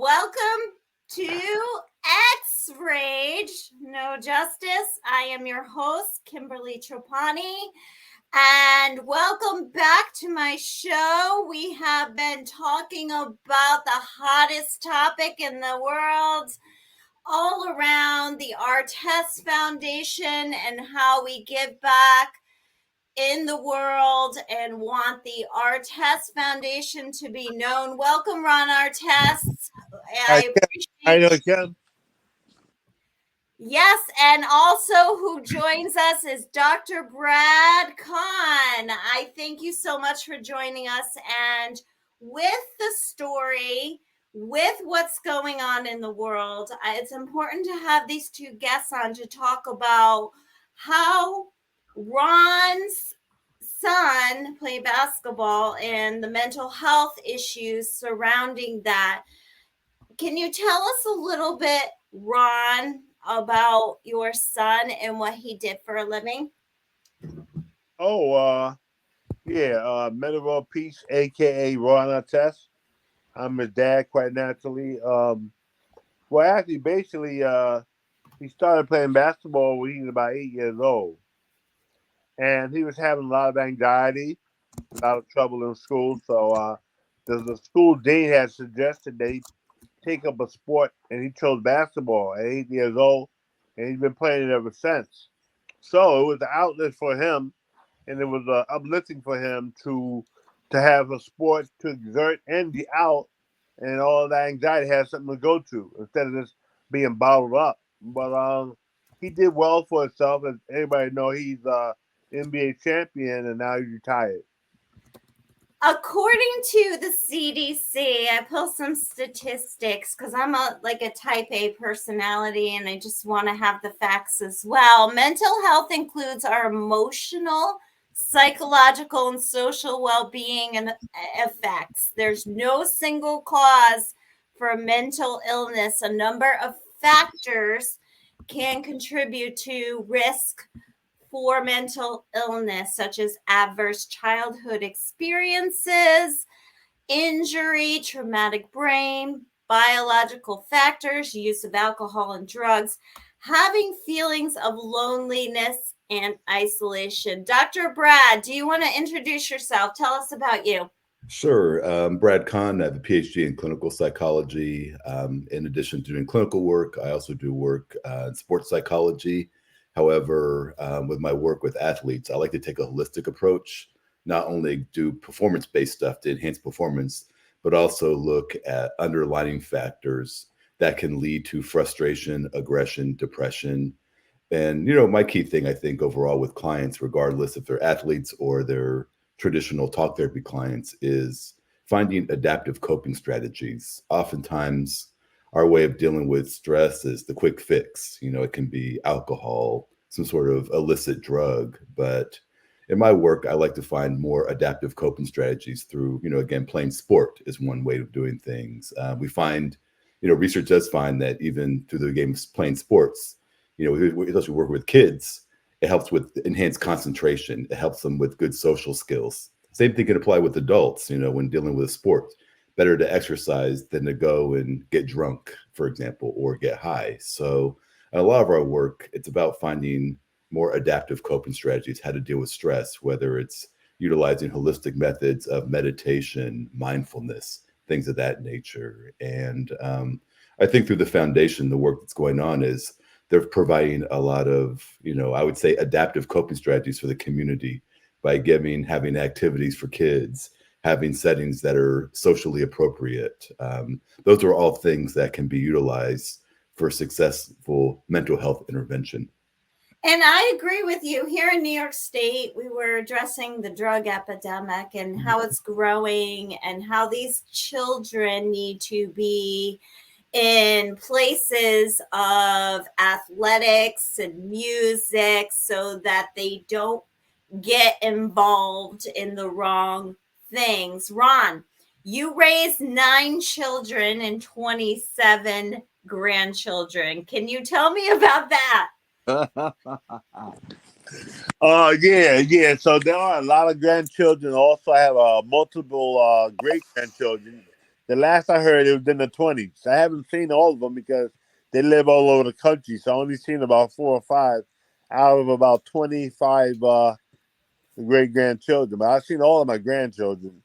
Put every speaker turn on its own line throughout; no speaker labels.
Welcome to X Rage, No Justice. I am your host, Kimberly Trapani, and welcome back to my show. We have been talking about the hottest topic in the world, all around the Artest Foundation and how we give back in the world and want the Artest Foundation to be known. Welcome, Ron Artest.
Hi,
I
Kim. How you
appreciate.
doing, Kim?
Yes, and also who joins us is Dr. Brad Kahn. I thank you so much for joining us. And with the story, with what's going on in the world, it's important to have these two guests on to talk about how Ron's son played basketball and the mental health issues surrounding that. Can you tell us a little bit, Ron, about your son and what he did for a living?
Oh, Men of World Peace, aka Ron Artest. I'm his dad, quite naturally. He started playing basketball when he was about 8 years old, and he was having a lot of anxiety, a lot of trouble in school. So, the school dean had suggested that he take up a sport, and he chose basketball at 8 years old, and he's been playing it ever since. So it was an outlet for him, and it was uplifting for him to have a sport to exert and be out, and all of that anxiety has something to go to instead of just being bottled up. But he did well for himself, as everybody know. He's NBA champion, and now he's retired.
According to the CDC, I pulled some statistics because I'm a type A personality and I just want to have the facts as well. Mental health includes our emotional, psychological, and social well-being and effects. There's no single cause for mental illness. A number of factors can contribute to risk for mental illness, such as adverse childhood experiences, injury, traumatic brain, biological factors, use of alcohol and drugs, having feelings of loneliness and isolation. Dr. Brad, do you want to introduce yourself? Tell us about you.
Sure. Brad Kahn. I have a PhD in clinical psychology. In addition to doing clinical work, I also do work in sports psychology. However, with my work with athletes, I like to take a holistic approach, not only do performance-based stuff to enhance performance, but also look at underlying factors that can lead to frustration, aggression, depression. And, my key thing, I think, overall with clients, regardless if they're athletes or they're traditional talk therapy clients, is finding adaptive coping strategies. Oftentimes, our way of dealing with stress is the quick fix. It can be alcohol, some sort of illicit drug. But in my work, I like to find more adaptive coping strategies through, again, playing sport is one way of doing things. We find, research does find that even through the game of playing sports, especially working with kids, it helps with enhanced concentration. It helps them with good social skills. Same thing can apply with adults, when dealing with sport. Better to exercise than to go and get drunk, for example, or get high. So a lot of our work, it's about finding more adaptive coping strategies, how to deal with stress, whether it's utilizing holistic methods of meditation, mindfulness, things of that nature. And I think through the foundation, the work that's going on is they're providing a lot of, I would say adaptive coping strategies for the community by having activities for kids, having settings that are socially appropriate. Those are all things that can be utilized for successful mental health intervention.
And I agree with you. Here in New York State, we were addressing the drug epidemic and how it's growing and how these children need to be in places of athletics and music so that they don't get involved in the wrong things. Ron, you raised 9 children and 27 grandchildren. Can you tell me about that?
Yeah. So there are a lot of grandchildren. Also, I have multiple great grandchildren. The last I heard, it was in the 20s. I haven't seen all of them because they live all over the country. So I only seen about 4 or 5 out of about 25 great grandchildren. But I've seen all of my grandchildren.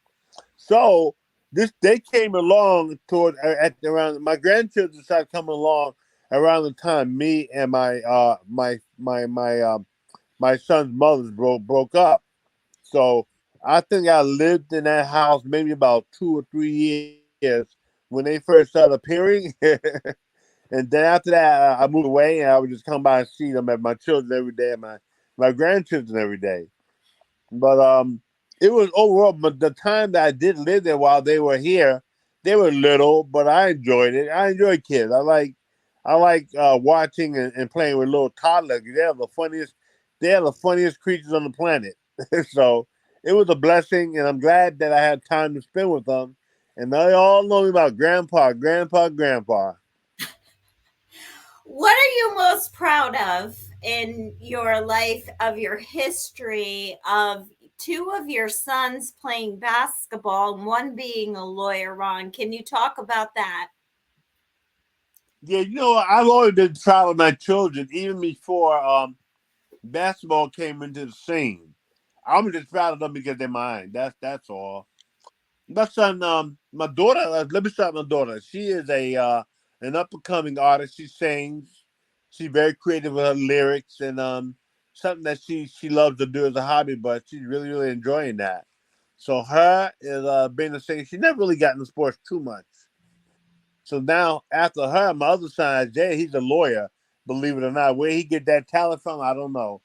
So they came along toward at around my grandchildren started coming along around the time me and my son's mothers broke up. So I think I lived in that house maybe about 2 or 3 years when they first started appearing. And then after that, I moved away, and I would just come by and see them at my children every day, and my grandchildren every day. But it was overall. But the time that I did live there while they were here, they were little, but I enjoyed it. I enjoy kids. I like watching and playing with little toddlers. They are the funniest creatures on the planet. So it was a blessing, and I'm glad that I had time to spend with them. And they all know me about Grandpa, Grandpa, Grandpa.
What are you most proud of in your life, of your history of two of your sons playing basketball and one being a lawyer, Ron? Can you talk about that?
Yeah, I've always been proud of my children, even before basketball came into the scene. I'm just proud of them because they're mine. That's all. My son, my daughter. Let me start with my daughter. She is a an up and coming artist. She sings. She's very creative with her lyrics and something that she loves to do as a hobby. But she's really enjoying that. So her is being a singer. She never really got into sports too much. So now after her, my other son, Jay, he's a lawyer. Believe it or not, where he get that talent from, I don't know,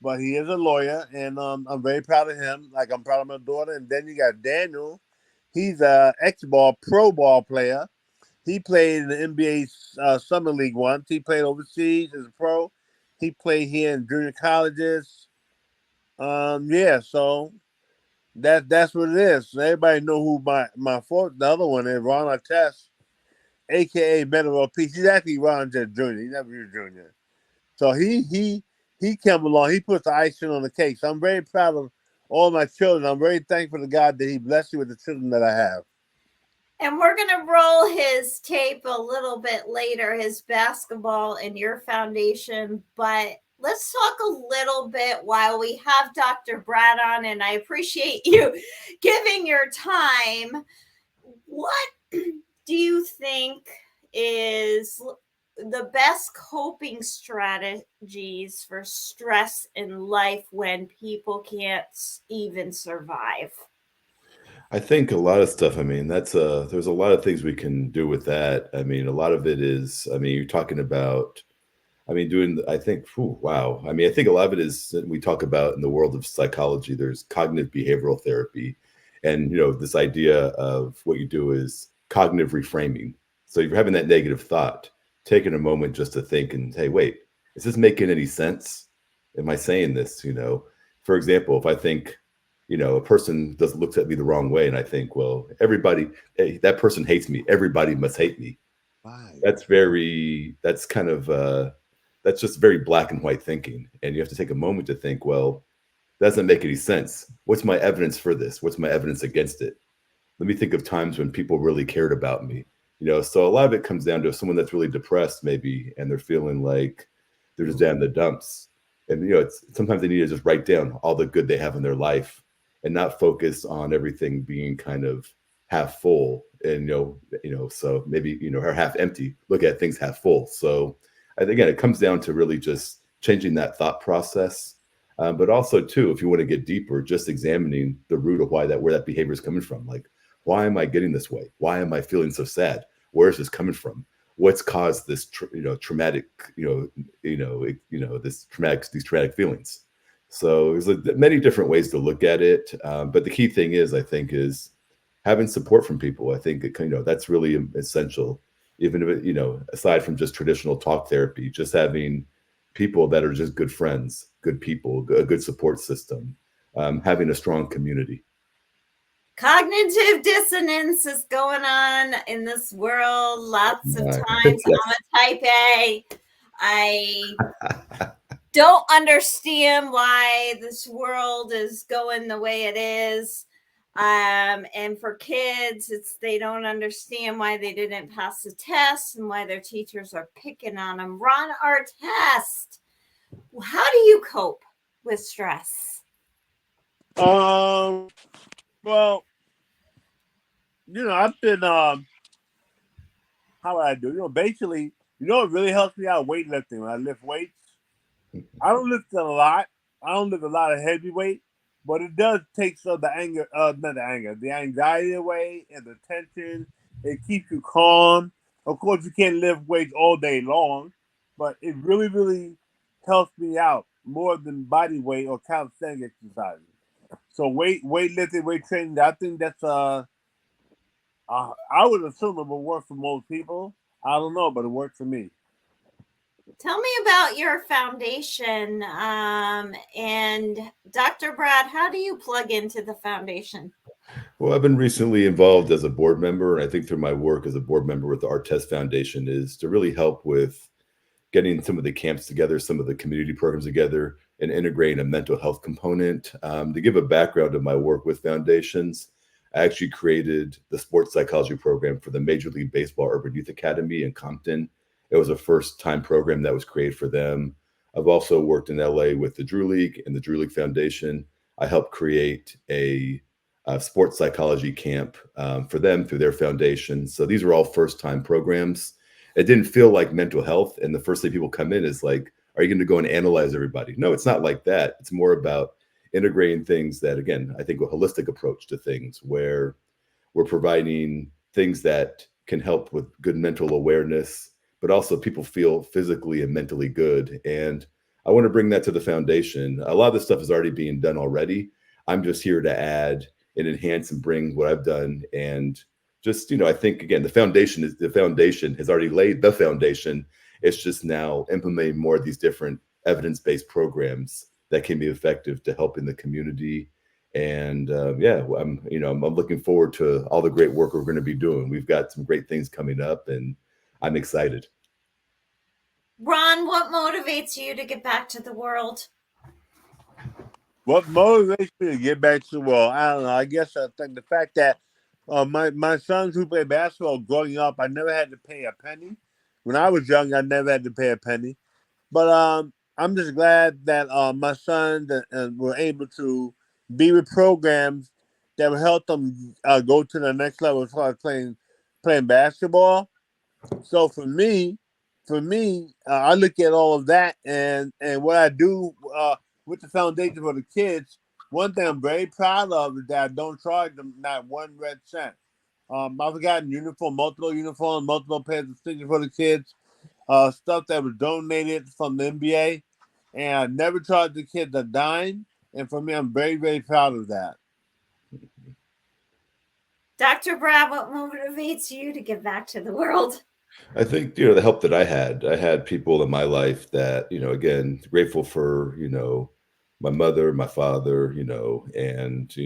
but he is a lawyer, and I'm very proud of him. Like I'm proud of my daughter. And then you got Daniel. He's a X-ball pro ball player. He played in the NBA summer league once. He played overseas as a pro. He played here in junior colleges. Yeah, so that's what it is. So everybody know who the other one is, Ron Artest, aka Medal of Peace. He's actually Ron Jet Jr. He never was Jr. So he came along. He put the icing on the cake. So I'm very proud of all my children. I'm very thankful to God that He blessed me with the children that I have.
And we're going to roll his tape a little bit later, his basketball and your foundation. But let's talk a little bit while we have Dr. Brad on, and I appreciate you giving your time. What do you think is the best coping strategies for stress in life when people can't even survive?
I think a lot of stuff. I mean, there's a lot of things we can do with that. I mean, a lot of it is. I mean, you're talking about. I mean, I think, wow. I mean, I think a lot of it is we talk about in the world of psychology. There's cognitive behavioral therapy, and this idea of what you do is cognitive reframing. So if you're having that negative thought, taking a moment just to think and, hey, wait, is this making any sense? Am I saying this? For example, if I think, a person looks at me the wrong way, and I think, well, hey, that person hates me. Everybody must hate me.
Right.
That's just very black and white thinking. And you have to take a moment to think, well, that doesn't make any sense. What's my evidence for this? What's my evidence against it? Let me think of times when people really cared about me. So a lot of it comes down to someone that's really depressed, maybe, and they're feeling like they're just down in the dumps. And sometimes they need to just write down all the good they have in their life and not focus on everything being kind of half full. And so maybe or half empty. Look at things half full. So again, it comes down to really just changing that thought process. But also, too, if you want to get deeper, just examining the root of where that behavior is coming from. Like, why am I getting this way? Why am I feeling so sad? Where is this coming from? What's caused this, traumatic, these traumatic feelings? So there's many different ways to look at it. But the key thing is, I think, is having support from people. I think that's really essential. Even if aside from just traditional talk therapy, just having people that are just good friends, good people, a good support system, having a strong community.
Cognitive dissonance is going on in this world lots of times.
Yes.
I'm a type A. I don't understand why this world is going the way it is. And for kids, they don't understand why they didn't pass the test and why their teachers are picking on them. Ron Artest, how do you cope with stress?
Well, I've been how would I do? Basically, what really helps me out? Weightlifting. When I lift weights, I don't lift a lot. I don't lift a lot of heavy weight, but it does take some of the anger, not the anger, the anxiety away and the tension. It keeps you calm. Of course, you can't lift weights all day long, but it really, really helps me out more than body weight or calisthenic exercises. So weightlifting, weight training, I think that's I would assume it would work for most people. I don't know, but it worked for me.
Tell me about your foundation. And Dr. Brad, how do you plug into the foundation?
Well, I've been recently involved as a board member, and I think through my work as a board member with the Artest Foundation is to really help with getting some of the camps together, some of the community programs together, and integrating a mental health component. To give a background of my work with foundations, I actually created the sports psychology program for the Major League Baseball Urban Youth Academy in Compton. It was a first-time program that was created for them. I've also worked in LA with the Drew League and the Drew League Foundation. I helped create a sports psychology camp for them through their foundation. So these are all first-time programs. It didn't feel like mental health. And the first thing people come in is like, are you going to go and analyze everybody? No, it's not like that. It's more about integrating things that, again, I think a holistic approach to things where we're providing things that can help with good mental awareness, but also people feel physically and mentally good. And I want to bring that to the foundation. A lot of this stuff is already being done already. I'm just here to add and enhance and bring what I've done. And just, I think, again, the foundation has already laid the foundation. It's just now implementing more of these different evidence-based programs that can be effective to help in the community. And I'm looking forward to all the great work we're going to be doing. We've got some great things coming up, and I'm excited.
Ron, what motivates you to get back to the world?
What motivates me to get back to the world? I don't know. I guess I think the fact that my sons who play basketball growing up, I never had to pay a penny. When I was young, I never had to pay a penny. But I'm just glad that my sons were able to be with programs that will help them go to the next level as far as playing basketball. So I look at all of that and what I do with the foundation for the kids. One thing I'm very proud of is that I don't charge them not one red cent. I've gotten multiple uniforms, multiple pairs of stickers for the kids, stuff that was donated from the NBA, and I never charged the kids a dime. And for me, I'm very, very proud of that.
Dr. Brad, what motivates you to give back to the world?
I think, the help that I had people in my life that, again, grateful for, my mother, my father, and,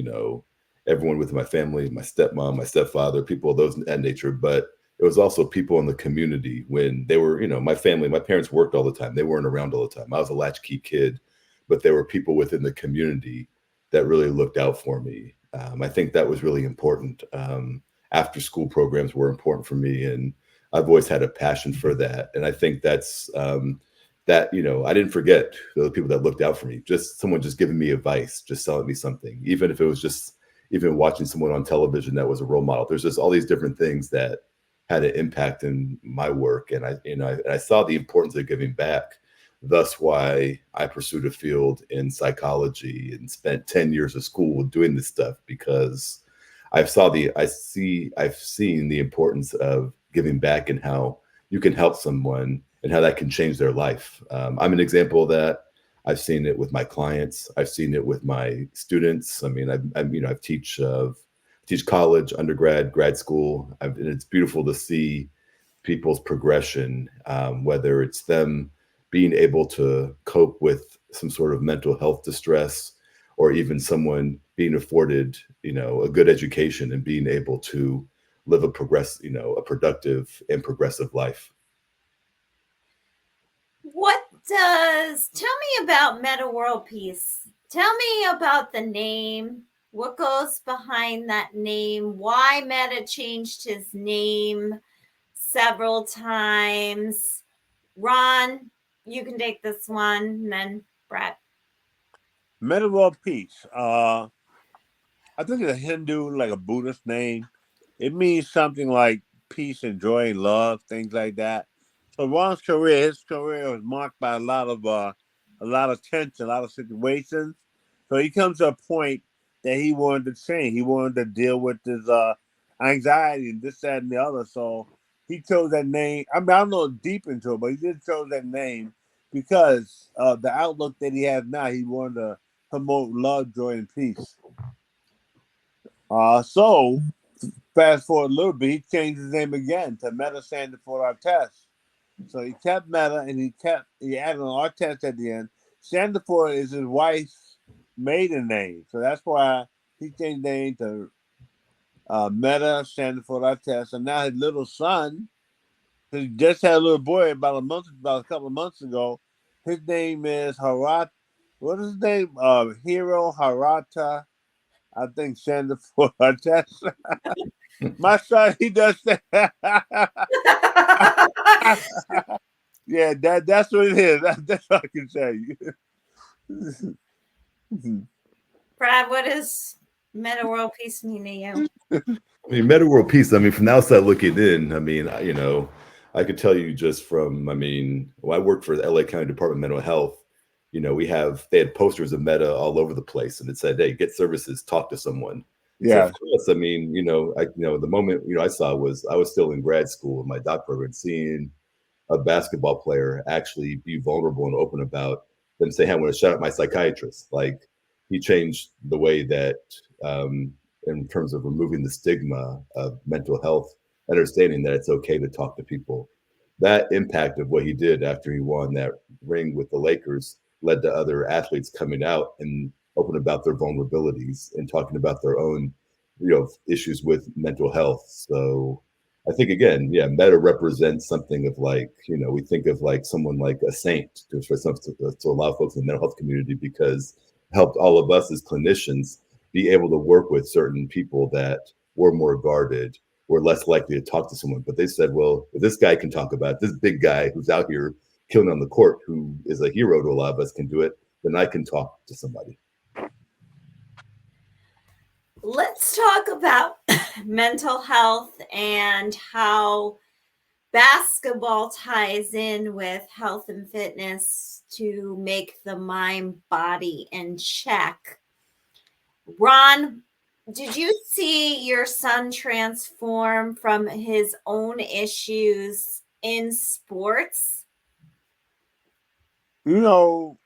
everyone with my family, my stepmom, my stepfather, people of that nature. But it was also people in the community when they were, my family, my parents worked all the time. They weren't around all the time. I was a latchkey kid, but there were people within the community that really looked out for me. I think that was really important. After school programs were important for me, and I've always had a passion for that. And I think that's that, I didn't forget the people that looked out for me, just someone just giving me advice, just telling me something, even if it was just even watching someone on television that was a role model. There's just all these different things that had an impact in my work. And I saw the importance of giving back. Thus why I pursued a field in psychology and spent 10 years of school doing this stuff, because I've seen the importance of giving back and how you can help someone and how that can change their life. I'm an example of that. I've seen it with my clients. I've seen it with my students. I mean, I teach college, undergrad, grad school, and it's beautiful to see people's progression, whether it's them being able to cope with some sort of mental health distress, or even someone being afforded, a good education and being able to live a productive and progressive life.
Tell me about Meta World Peace. Tell me about the name. What goes behind that name? Why Meta changed his name several times? Ron, you can take this one, and then Brett.
Meta World Peace. I think it's a Hindu, like a Buddhist name. It means something like peace and joy and love, things like that. So Ron's career, his career was marked by a lot of tension, a lot of situations. So he comes to a point that he wanted to change. He wanted to deal with his anxiety and this, that, and the other. So he chose that name. I mean, I don't know deep into it, but he did chose that name because of the outlook that he has now. He wanted to promote love, joy, and peace. So fast forward a little bit, he changed his name again to Meta Sandiford Artest. So he kept Meta and he added an Artest at the end. Sandiford is his wife's maiden name, so that's why he changed the name to Meta Sandiford Artest. And now his little son, he just had a little boy about a couple of months ago. His name is Harat. What is his name? Hero Harata. I think Sandiford Artest. My son, he does that. Yeah, that's what it is. That's what I can tell you.
Brad, what does Meta World Peace mean to you?
I mean, meta world peace. I mean, from the outside looking in, I mean, you know, I could tell you just from, I mean, when I worked for the LA County Department of Mental Health, you know, they had posters of meta all over the place, and it said, "Hey, get services, talk to someone." So
Yeah.
of course, I mean, the moment I saw was I was still in grad school in my doc program, seeing a basketball player actually be vulnerable and open about them saying, "Hey, I want to shout out my psychiatrist." Like he changed the way that, in terms of removing the stigma of mental health, understanding that it's okay to talk to people. That impact of what he did after he won that ring with the Lakers led to other athletes coming out and open about their vulnerabilities and talking about their own, issues with mental health. So I think again, yeah, meta represents something of like, we think of like someone like a saint to a lot of folks in the mental health community because it helped all of us as clinicians be able to work with certain people that were more guarded, were less likely to talk to someone. But they said, well, if this guy can talk about it, this big guy who's out here killing on the court, who is a hero to a lot of us, can do it, then I can talk to somebody.
Let's talk about mental health and how basketball ties in with health and fitness to make the mind body in check. Ron, did you see your son transform from his own issues in sports?
You know,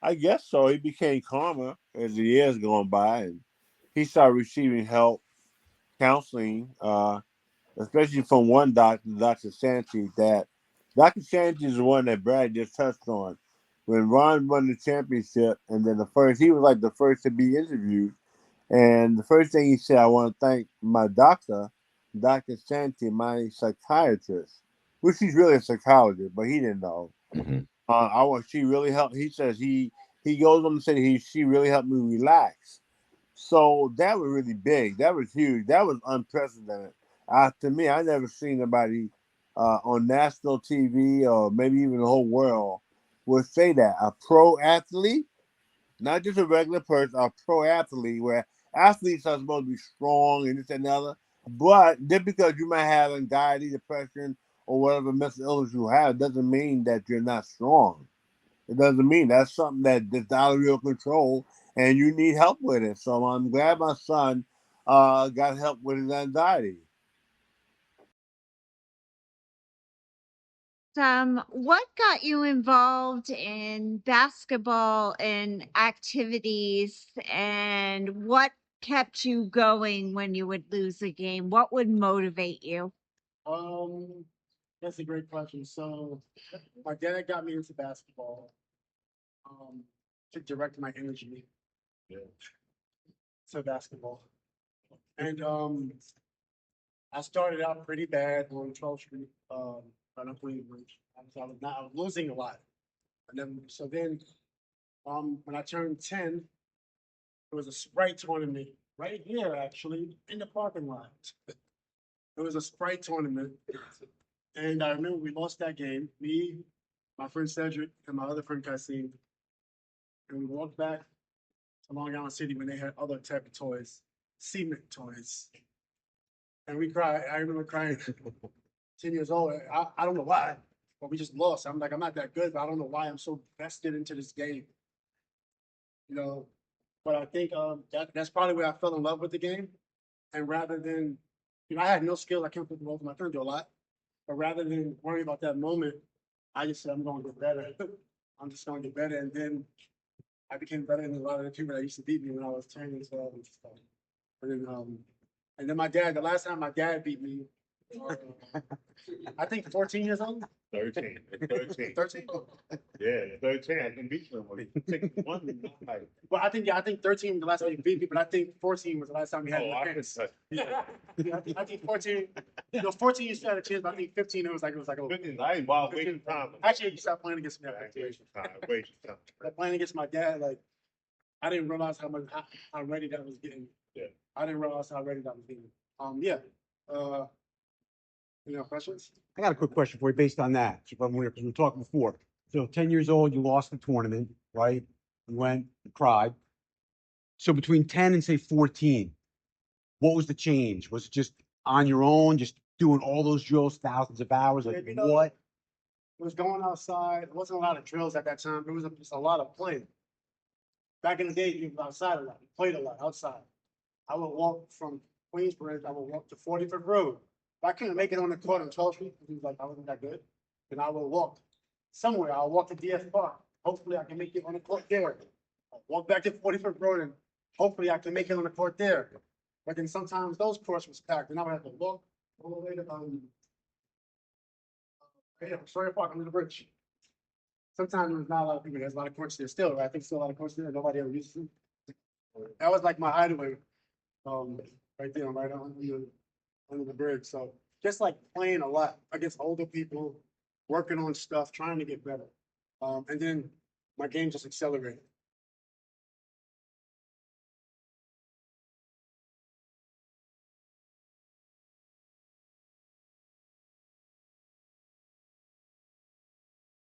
I guess so. He became calmer as the years going by, and he started receiving help, counseling, especially from one doctor, Dr. Santi. That Dr. Santi is the one that Brad just touched on. When Ron won the championship, and then he was like the first to be interviewed. And the first thing he said, I want to thank my doctor, Dr. Santi, my psychiatrist, which he's really a psychologist, but he didn't know.
Mm-hmm.
She really helped. He says he goes on to say she really helped me relax. So that was really big. That was huge. That was unprecedented. To me, I never seen anybody on national TV or maybe even the whole world would say that a pro athlete, not just a regular person, a pro athlete, where athletes are supposed to be strong and this and the other. But just because you might have anxiety, depression, or whatever mental illness you have, doesn't mean that you're not strong. It doesn't mean that's something that's out of your control and you need help with it. So I'm glad my son got help with his anxiety.
What got you involved in basketball and activities, and what kept you going when you would lose a game? What would motivate you?
Um, that's a great question. So, my dad got me into basketball, um, to direct my energy to basketball. And I started out pretty bad on 12th Street, right on Queensbridge. I was losing a lot. And then, when I turned 10, It was a Sprite tournament right here, actually, in the parking lot. It was a Sprite tournament. And I remember we lost that game. Me, my friend Cedric, and my other friend Kasim. And we walked back to Long Island City when they had other type of toys, cement toys. And we cried. I remember crying. 10 years old. I don't know why, but we just lost. I'm like, I'm not that good, but I don't know why I'm so vested into this game. You know, but I think that's probably where I fell in love with the game. And rather than, I had no skills. I can't put the ball. My friend do a lot, but rather than worry about that moment, I just said I'm going to get better. I'm just going to get better, and then I became better than a lot of the people that used to beat me when I was 10 and 12 and stuff. And then my dad. The last time my dad beat me, I think 14 years old.
13.
13.
Yeah, 13. I can beat somebody.
Well, I think 13 was the last time you beat me, but I think 14 was the last time we had
Oh,
a
I
chance.
can
Yeah, I think 14. 14 you still had a chance, but I think 15 it was like oh.
15. I ain't wild wasting time.
Actually, you stopped playing against me.
Wasting time. Wasting time.
Playing against my dad, like I didn't realize how ready that was getting.
Yeah.
I didn't realize how ready that was getting. Yeah. Questions?
I got a quick question for you based on that. Because we were talking before. So 10 years old, you lost the tournament, right? You went, you cried. So between 10 and say 14, what was the change? Was it just on your own, just doing all those drills, thousands of hours? Like
Yeah,
what?
It was going outside. It wasn't a lot of drills at that time. It was just a lot of playing. Back in the day, you were outside a lot. You played a lot outside. I would walk from Queensbridge. I would walk to 45th Road. If I couldn't make it on the court on 12th Street, because like I wasn't that good, then I would walk somewhere. I'll walk to DF Park. Hopefully, I can make it on the court there. I'll walk back to 45th Road, and hopefully, I can make it on the court there. But then sometimes those courts was packed, and I would have to walk all the way to Sawyer Park under the bridge. Sometimes there's not a lot of people. There's a lot of courts there still, right? I think still a lot of courts there. Nobody ever uses them. That was like my hideaway, right there, right under the bridge. So just like playing a lot against older people, working on stuff, trying to get better. And then my game just accelerated.